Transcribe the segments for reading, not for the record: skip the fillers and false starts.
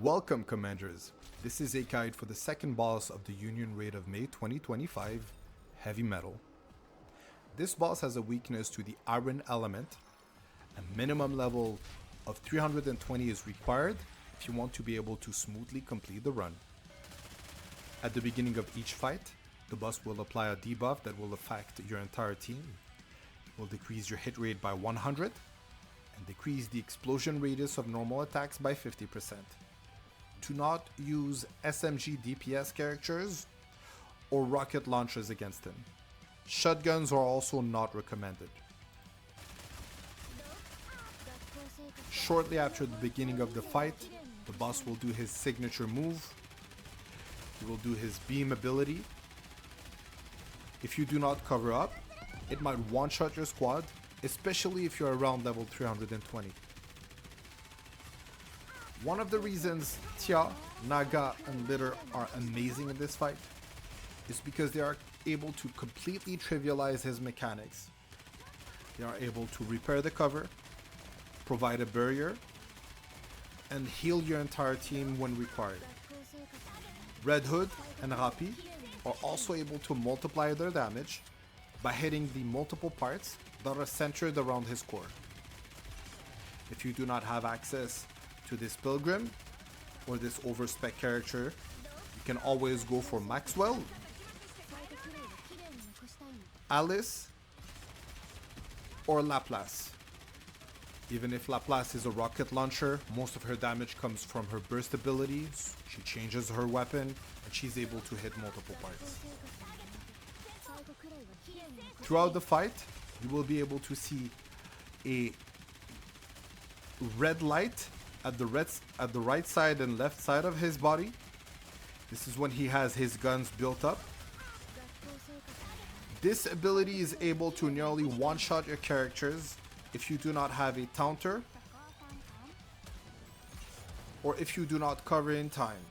Welcome, Commanders! This is a guide for the second boss of the Union Raid of May 2025, Heavy Metal. This boss has a weakness to the Iron element. A minimum level of 320 is required if you want to be able to smoothly complete the run. At the beginning of each fight, the boss will apply a debuff that will affect your entire team. It will decrease your hit rate by 100 and decrease the explosion radius of normal attacks by 50%. Do not use SMG DPS characters or rocket launchers against him. Shotguns are also not recommended. Shortly after the beginning of the fight, the boss will do his signature move. He will do his beam ability. If you do not cover up, it might one-shot your squad, especially if you're around level 320. One of the reasons Tia, Naga, and Litter are amazing in this fight is because they are able to completely trivialize his mechanics. They are able to repair the cover, provide a barrier, and heal your entire team when required. Red Hood and Rapi are also able to multiply their damage by hitting the multiple parts that are centered around his core. If you do not have access to this Pilgrim or this overspec character, you can always go for Maxwell, Alice, or Laplace. Even if Laplace is a rocket launcher, most of her damage comes from her burst ability. She changes her weapon and she's able to hit multiple parts. Throughout the fight, you will be able to see a red light at the right side and left side of his body. This is when he has his guns built up. This ability is able to nearly one-shot your characters if you do not have a taunter or if you do not cover in time.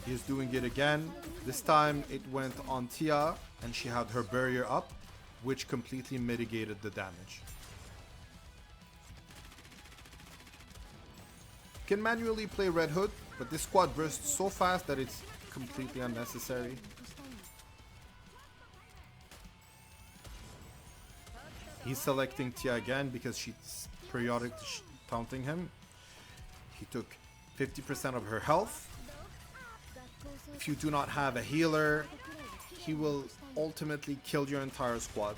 He's doing it again. This time it went on Tia and she had her barrier up, which completely mitigated the damage. You can manually play Red Hood, but this squad bursts so fast that it's completely unnecessary. He's selecting Tia again because she's periodically taunting him. He took 50% of her health. If you do not have a healer, he will ultimately kill your entire squad.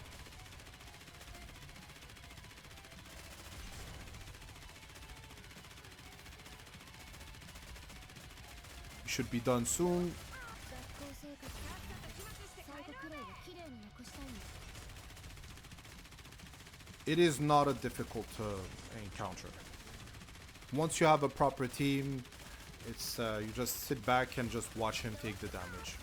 You should be done soon. It is not a difficult encounter. Once you have a proper team, it's you just sit back and just watch him take the damage.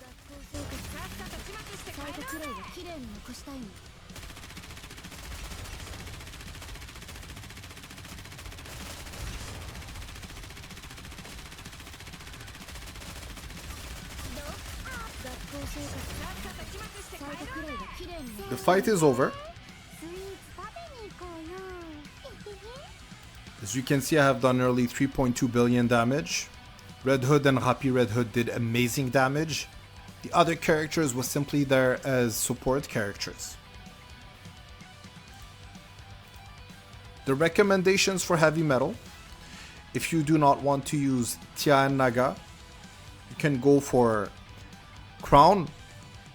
The fight is over. As you can see, I have done nearly 3.2 billion damage. Red Hood and Happy Red Hood did amazing damage. The other characters were simply there as support characters. The recommendations for Heavy Metal: if you do not want to use Tia and Naga, you can go for Crown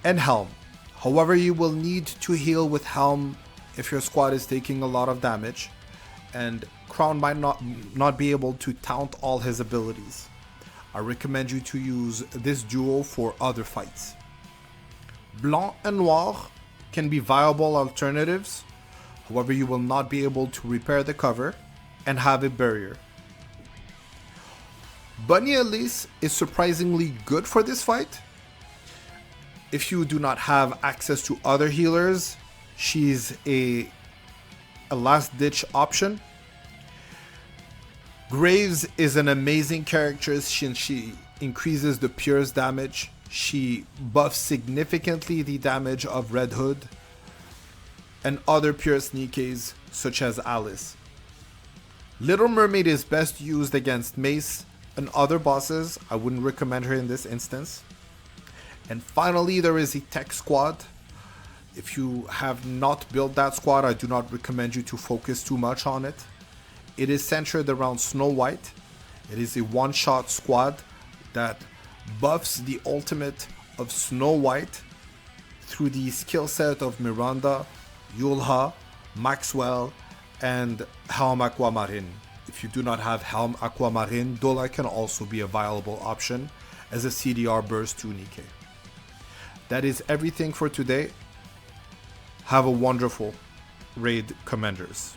and Helm. However, you will need to heal with Helm if your squad is taking a lot of damage, and Crown might not be able to taunt all his abilities. I recommend you to use this duo for other fights. Blanc and Noir can be viable alternatives. However, you will not be able to repair the cover and have a barrier. Bunny Elise is surprisingly good for this fight. If you do not have access to other healers, she's a last-ditch option. Graves is an amazing character since she increases the Pure's damage. She buffs significantly the damage of Red Hood and other Pure NIKKEs such as Alice. Little Mermaid is best used against Mace and other bosses. I wouldn't recommend her in this instance. And finally, there is a tech squad. If you have not built that squad, I do not recommend you to focus too much on it. It is centered around Snow White. It is a one-shot squad that buffs the ultimate of Snow White through the skill set of Miranda, Yulha, Maxwell, and Helm Aquamarine. If you do not have Helm Aquamarine, Dola can also be a viable option as a CDR burst to NIKKE. That is everything for today. Have a wonderful raid, Commanders.